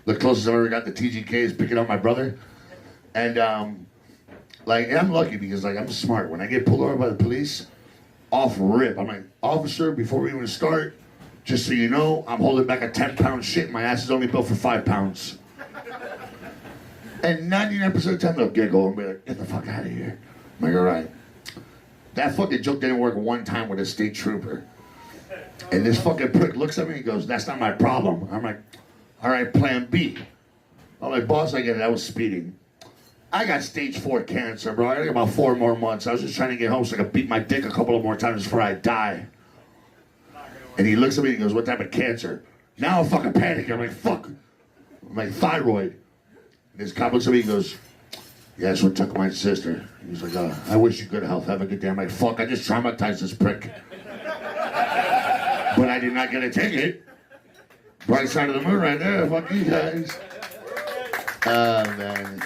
The closest I've ever got to TGK is picking up my brother. And, like, I'm lucky because, like, I'm smart. When I get pulled over by the police, off rip. I'm like, officer, before we even start, just so you know, I'm holding back a 10-pound shit. My ass is only built for 5 pounds. And 99% of the time, they'll giggle and be like, get the fuck out of here. I'm like, all right. That fucking joke didn't work one time with a state trooper. And this fucking prick looks at me and goes, that's not my problem. I'm like, all right, plan B. I'm like, boss, I get it. I was speeding. I got stage 4 cancer, bro. I got about 4 more months. I was just trying to get home so I could beat my dick a couple of more times before I die. And he looks at me and he goes, what type of cancer? Now I'm fucking panicking. I'm like, fuck. I'm like, thyroid. And this cop looks at me and goes, yeah, that's what took my sister. He was like, I wish you good health. Have a good day. I'm like, fuck, I just traumatized this prick. But I did not get a ticket. Bright side of the moon right there. Fuck you guys. Man.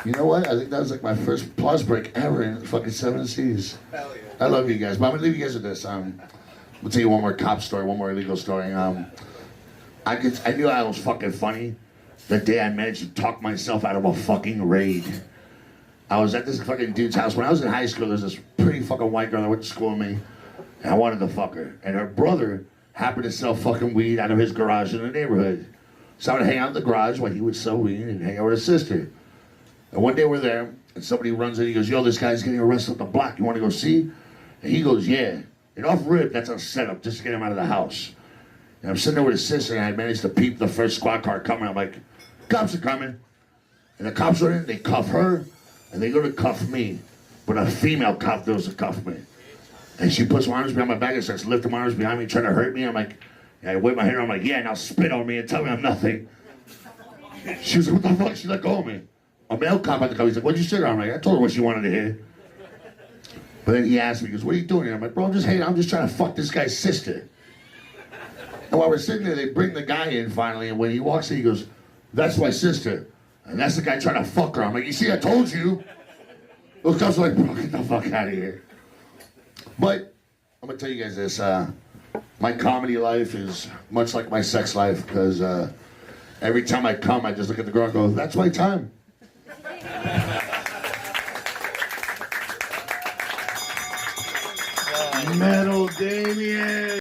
You know what? I think that was like my first pause break ever in fucking 7 Seas. Hell yeah. I love you guys. But I'm going to leave you guys with this. We'll tell you one more cop story, one more illegal story. I knew I was fucking funny the day I managed to talk myself out of a fucking raid. I was at this fucking dude's house. When I was in high school, there was this pretty fucking white girl that went to school with me. And I wanted to fuck her. And her brother happened to sell fucking weed out of his garage in the neighborhood. So I would hang out in the garage while he would sell weed and hang out with his sister. And one day we're there, and somebody runs in, he goes, yo, this guy's getting arrested on the block. You want to go see? And he goes, yeah. And off rip, that's a setup just to get him out of the house. And I'm sitting there with his sister, and I managed to peep the first squad car coming. I'm like, cops are coming. And the cops are in, they cuff her, and they go to cuff me. But a female cop goes to cuff me. And she puts her arms behind my back and starts lifting my arms behind me, trying to hurt me. I'm like, and I wave my hair, I'm like, yeah, now spit on me and tell me I'm nothing. She was like, what the fuck? She let go of me. A male cop at the car, he's like, what'd you sit her? I'm like, I told her what she wanted to hear. But then he asked me, he goes, what are you doing here? I'm like, bro, I'm just trying to fuck this guy's sister. And while we're sitting there, they bring the guy in finally, and when he walks in, he goes, that's my sister. And that's the guy trying to fuck her. I'm like, you see, I told you. Those cops are like, bro, get the fuck out of here. But I'm gonna tell you guys this, my comedy life is much like my sex life, because every time I come, I just look at the girl and go, that's my time. Metal Damien.